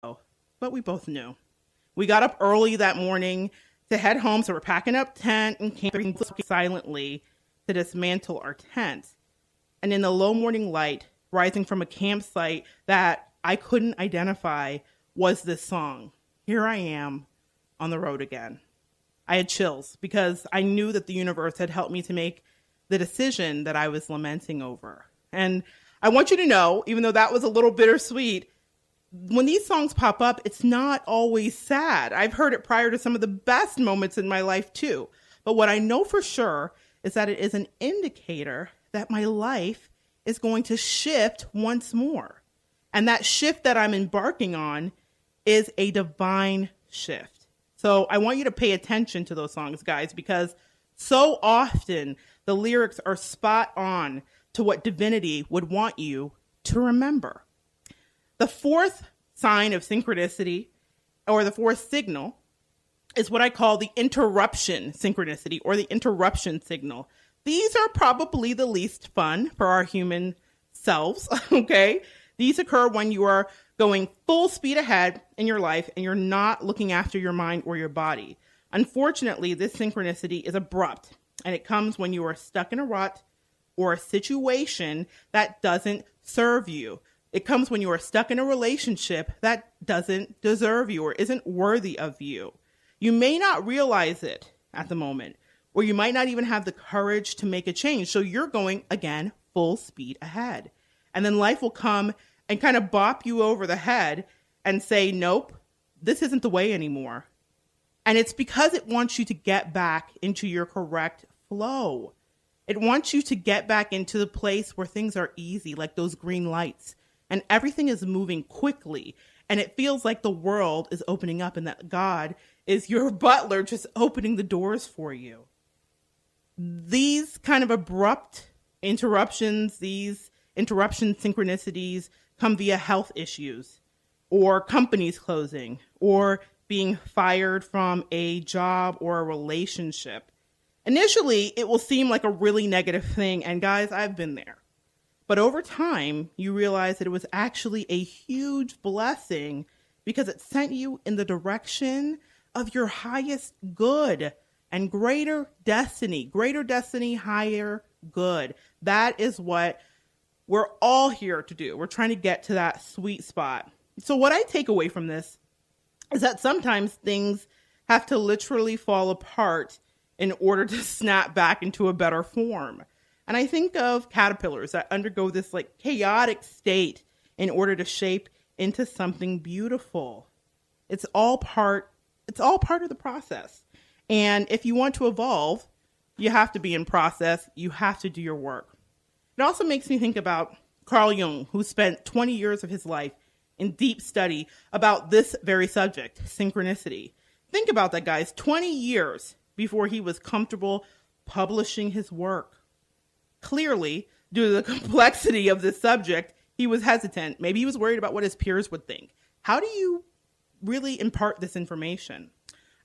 but we both knew. We got up early that morning to head home, so we're packing up tent and camping silently to dismantle our tent. And in the low morning light, rising from a campsite that I couldn't identify, was this song. Here I am on the road again. I had chills because I knew that the universe had helped me to make the decision that I was lamenting over. And I want you to know, even though that was a little bittersweet, when these songs pop up, it's not always sad. I've heard it prior to some of the best moments in my life too. But what I know for sure is that it is an indicator that my life is going to shift once more. And that shift that I'm embarking on is a divine shift. So I want you to pay attention to those songs, guys, because so often the lyrics are spot on to what divinity would want you to remember. The fourth sign of synchronicity, or the fourth signal, is what I call the interruption synchronicity or the interruption signal. These are probably the least fun for our human selves, okay? These occur when you are going full speed ahead in your life and you're not looking after your mind or your body. Unfortunately, this synchronicity is abrupt, and it comes when you are stuck in a rut or a situation that doesn't serve you. It comes when you are stuck in a relationship that doesn't deserve you or isn't worthy of you. You may not realize it at the moment, or you might not even have the courage to make a change. So you're going, again, full speed ahead. And then life will come and kind of bop you over the head and say, nope, this isn't the way anymore. And it's because it wants you to get back into your correct flow. It wants you to get back into the place where things are easy, like those green lights, and everything is moving quickly. And it feels like the world is opening up and that God is your butler just opening the doors for you. These kind of abrupt interruptions, these interruption synchronicities come via health issues or companies closing or being fired from a job or a relationship. Initially, it will seem like a really negative thing. And guys, I've been there. But over time, you realize that it was actually a huge blessing because it sent you in the direction of your highest good and greater destiny, higher good. That is what we're all here to do. We're trying to get to that sweet spot. So what I take away from this is that sometimes things have to literally fall apart in order to snap back into a better form. And I think of caterpillars that undergo this like chaotic state in order to shape into something beautiful. It's all part of the process. And if you want to evolve, you have to be in process. You have to do your work. It also makes me think about Carl Jung, who spent 20 years of his life in deep study about this very subject, synchronicity. Think about that, guys. 20 years before he was comfortable publishing his work. Clearly, due to the complexity of this subject, he was hesitant. Maybe he was worried about what his peers would think. How do you really impart this information?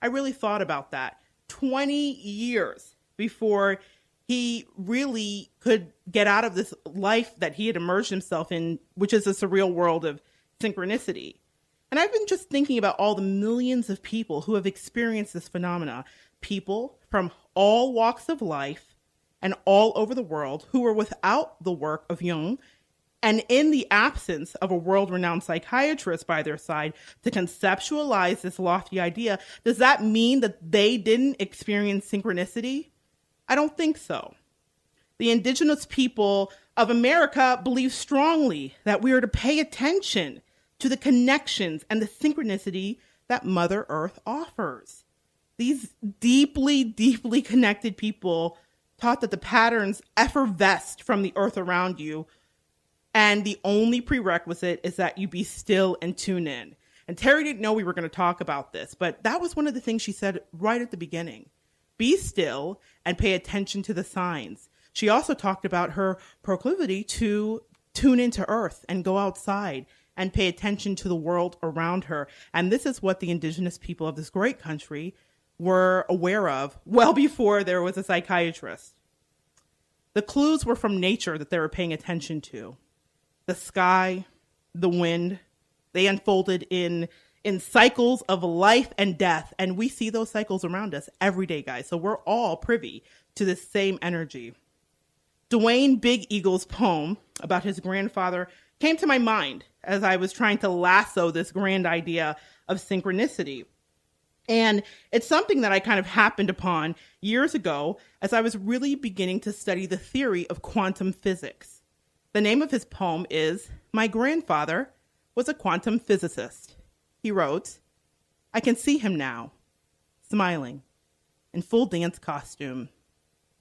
I really thought about that. 20 years before he really could get out of this life that he had immersed himself in, which is a surreal world of synchronicity. And I've been just thinking about all the millions of people who have experienced this phenomena. People from all walks of life and all over the world who were without the work of Jung and in the absence of a world-renowned psychiatrist by their side to conceptualize this lofty idea. Does that mean that they didn't experience synchronicity? I don't think so. The indigenous people of America believe strongly that we are to pay attention to the connections and the synchronicity that Mother Earth offers. These deeply, deeply connected people taught that the patterns effervesced from the earth around you, and the only prerequisite is that you be still and tune in. And Terry didn't know we were going to talk about this, but that was one of the things she said right at the beginning. Be still and pay attention to the signs. She also talked about her proclivity to tune into earth and go outside and pay attention to the world around her. And this is what the indigenous people of this great country were aware of well before there was a psychiatrist. The clues were from nature that they were paying attention to. The sky, the wind, They unfolded in cycles of life and death. And we see those cycles around us every day, guys. So we're all privy to this same energy. Dwayne Big Eagle's poem about his grandfather came to my mind as I was trying to lasso this grand idea of synchronicity. And it's something that I kind of happened upon years ago as I was really beginning to study the theory of quantum physics. The name of his poem is "My Grandfather Was a Quantum Physicist." He wrote, "I can see him now, smiling, in full dance costume,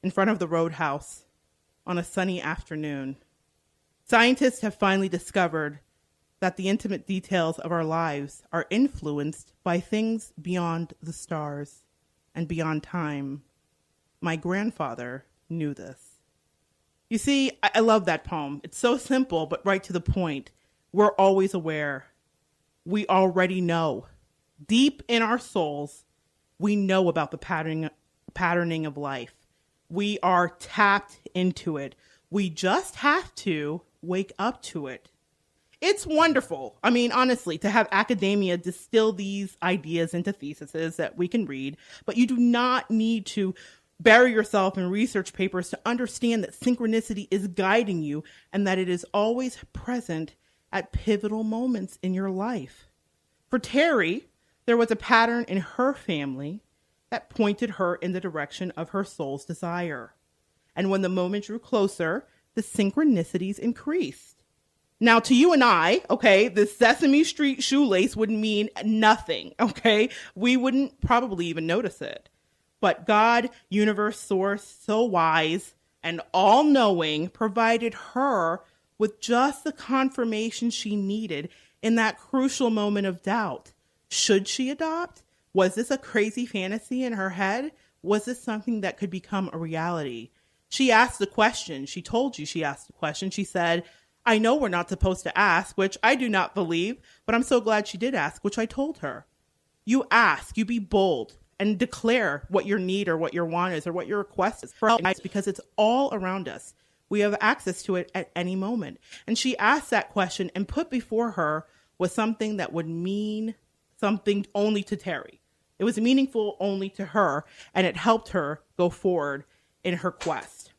in front of the roadhouse on a sunny afternoon. Scientists have finally discovered that the intimate details of our lives are influenced by things beyond the stars and beyond time. My grandfather knew this." You see, I love that poem. It's so simple, but right to the point. We're always aware. We already know. Deep in our souls, we know about the patterning of life. We are tapped into it. We just have to wake up to it. It's wonderful. I mean, honestly, to have academia distill these ideas into theses that we can read, but you do not need to bury yourself in research papers to understand that synchronicity is guiding you and that it is always present at pivotal moments in your life. For Terry, there was a pattern in her family that pointed her in the direction of her soul's desire. And when the moment drew closer, the synchronicities increased. Now, to you and I, okay, the Sesame Street shoelace would mean nothing, okay? We wouldn't probably even notice it. But God, universe, source, so wise and all-knowing, provided her with just the confirmation she needed in that crucial moment of doubt. Should she adopt? Was this a crazy fantasy in her head? Was this something that could become a reality? She asked the question. She told you she asked the question. She said, "I know we're not supposed to ask," which I do not believe, but I'm so glad she did ask, which I told her. You ask, you be bold, and declare what your need or what your want is or what your request is for help, because it's all around us. We have access to it at any moment. And she asked that question, and put before her was something that would mean something only to Terry. It was meaningful only to her, and it helped her go forward in her quest.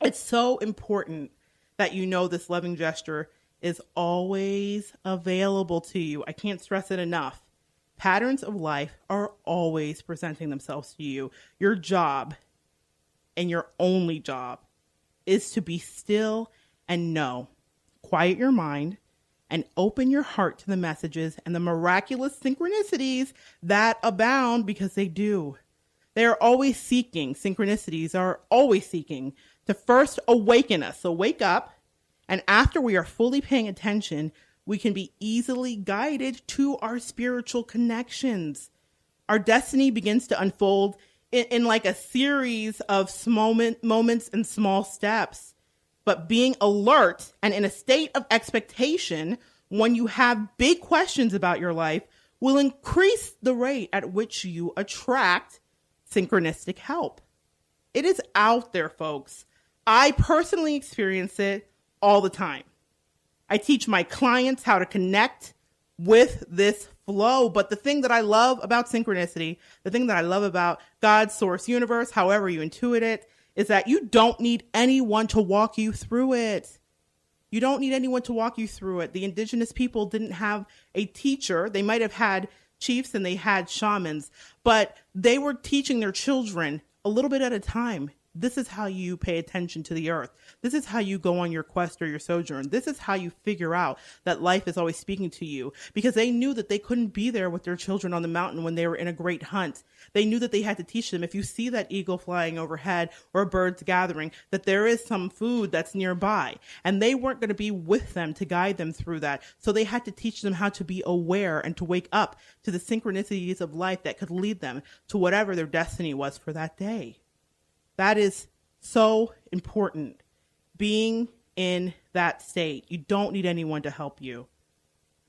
It's so important that you know this loving gesture is always available to you. I can't stress it enough. Patterns of life are always presenting themselves to you. Your job, and your only job, is to be still and know. Quiet your mind and open your heart to the messages and the miraculous synchronicities that abound, because they do. They are always seeking, synchronicities are always seeking to first awaken us. So wake up, and after we are fully paying attention, we can be easily guided to our spiritual connections. Our destiny begins to unfold in like a series of moments and small steps. But being alert and in a state of expectation when you have big questions about your life will increase the rate at which you attract synchronistic help. It is out there, folks. I personally experience it all the time. I teach my clients how to connect with this flow. But the thing that I love about synchronicity, the thing that I love about God, source, universe, however you intuit it, is that you don't need anyone to walk you through it. You don't need anyone to walk you through it. The indigenous people didn't have a teacher. They might have had chiefs and they had shamans, but they were teaching their children a little bit at a time. This is how you pay attention to the earth. This is how you go on your quest or your sojourn. This is how you figure out that life is always speaking to you, because they knew that they couldn't be there with their children on the mountain when they were in a great hunt. They knew that they had to teach them, if you see that eagle flying overhead or birds gathering, that there is some food that's nearby, and they weren't going to be with them to guide them through that. So they had to teach them how to be aware and to wake up to the synchronicities of life that could lead them to whatever their destiny was for that day. That is so important, being in that state. You don't need anyone to help you,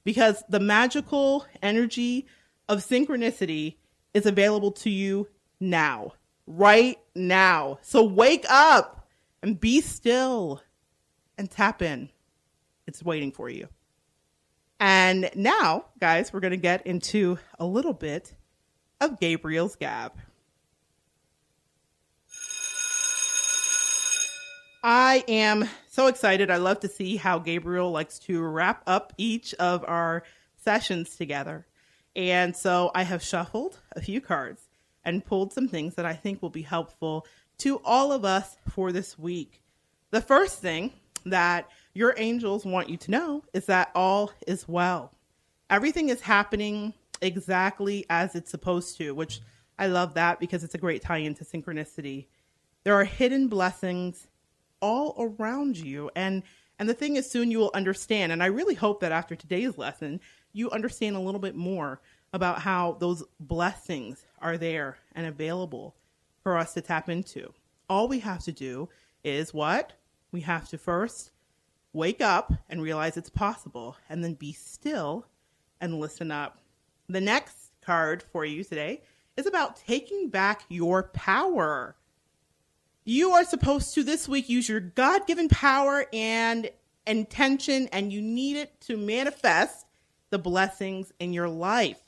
because the magical energy of synchronicity is available to you now, right now. So wake up and be still and tap in. It's waiting for you. And now, guys, we're going to get into a little bit of Gabriel's Gab. I am so excited. I love to see how Gabriel likes to wrap up each of our sessions together. And so I have shuffled a few cards and pulled some things that I think will be helpful to all of us for this week. The first thing that your angels want you to know is that all is well. Everything is happening exactly as it's supposed to, which I love that because it's a great tie-in to synchronicity. There are hidden blessings all around you. And the thing is, soon you will understand. And I really hope that after today's lesson, you understand a little bit more about how those blessings are there and available for us to tap into. All we have to do is what? We have to first wake up and realize it's possible, and then be still and listen up. The next card for you today is about taking back your power. You are supposed to this week use your God-given power and intention, and you need it to manifest the blessings in your life.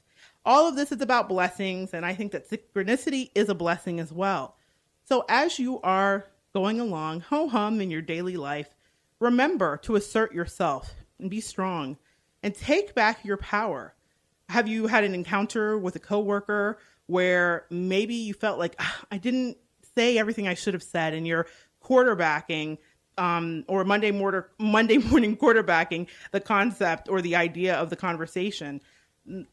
All of this is about blessings, and I think that synchronicity is a blessing as well. So as you are going along, ho-hum in your daily life, remember to assert yourself and be strong and take back your power. Have you had an encounter with a coworker where maybe you felt like, I didn't say everything I should have said, and you're quarterbacking or Monday morning quarterbacking the concept or the idea of the conversation?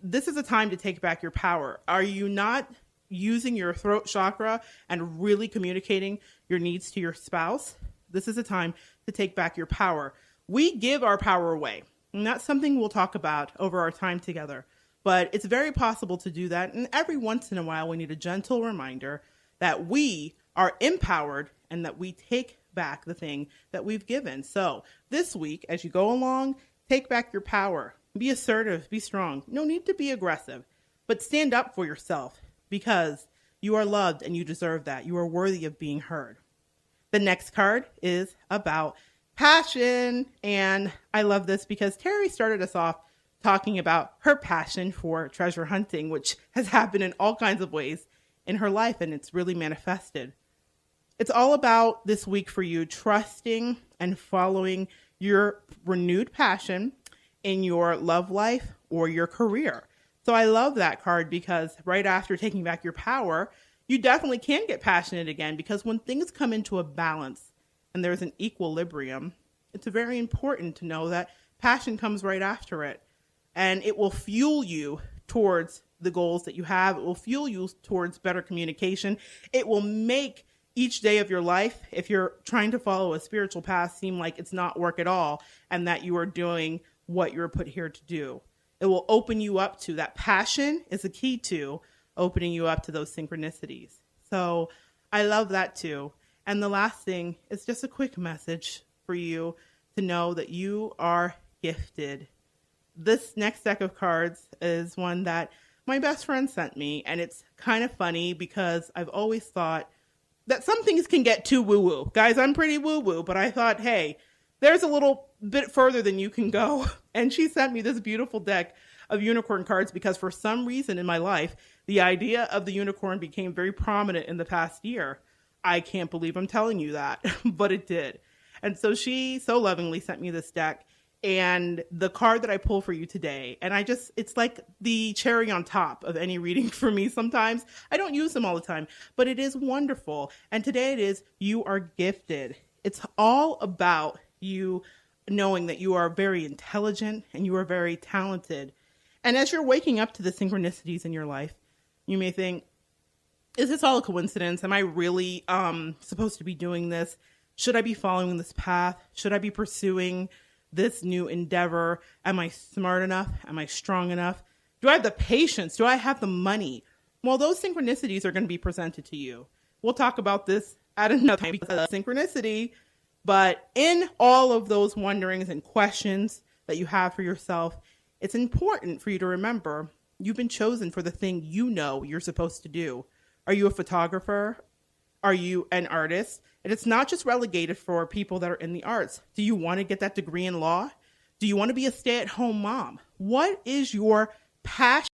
This is a time to take back your power. Are you not using your throat chakra and really communicating your needs to your spouse? This is a time to take back your power. We give our power away, and that's something we'll talk about over our time together. But it's very possible to do that, and every once in a while we need a gentle reminder that we are empowered and that we take back the thing that we've given. So this week, as you go along, take back your power. Be assertive, be strong. No need to be aggressive, but stand up for yourself because you are loved and you deserve that. You are worthy of being heard. The next card is about passion. And I love this because Terry started us off talking about her passion for treasure hunting, which has happened in all kinds of ways in her life, and it's really manifested. It's all about this week for you trusting and following your renewed passion in your love life or your career. So I love that card because right after taking back your power, you definitely can get passionate again, because when things come into a balance and there's an equilibrium, it's very important to know that passion comes right after it, and it will fuel you towards the goals that you have. It will fuel you towards better communication. It will make each day of your life, if you're trying to follow a spiritual path, seem like it's not work at all and that you are doing what you're put here to do. It will open you up to that. Passion is the key to opening you up to those synchronicities. So I love that too. And the last thing is just a quick message for you to know that you are gifted. This next deck of cards is one that my best friend sent me, and it's kind of funny because I've always thought that some things can get too woo-woo. Guys, I'm pretty woo-woo, but I thought, hey, there's a little bit further than you can go. And she sent me this beautiful deck of unicorn cards because for some reason in my life, the idea of the unicorn became very prominent in the past year. I can't believe I'm telling you that, but it did. And so she so lovingly sent me this deck and the card that I pull for you today. And it's like the cherry on top of any reading for me sometimes. I don't use them all the time, but it is wonderful. And today it is, you are gifted. It's all about you knowing that you are very intelligent and you are very talented. And as you're waking up to the synchronicities in your life, you may think, is this all a coincidence? Am I really supposed to be doing this? Should I be following this path? Should I be pursuing this new endeavor? Am I smart enough? Am I strong enough? Do I have the patience? Do I have the money? Well, those synchronicities are going to be presented to you. We'll talk about this at another time because of synchronicity. But in all of those wonderings and questions that you have for yourself, it's important for you to remember you've been chosen for the thing you know you're supposed to do. Are you a photographer? Are you an artist? And it's not just relegated for people that are in the arts. Do you want to get that degree in law? Do you want to be a stay-at-home mom? What is your passion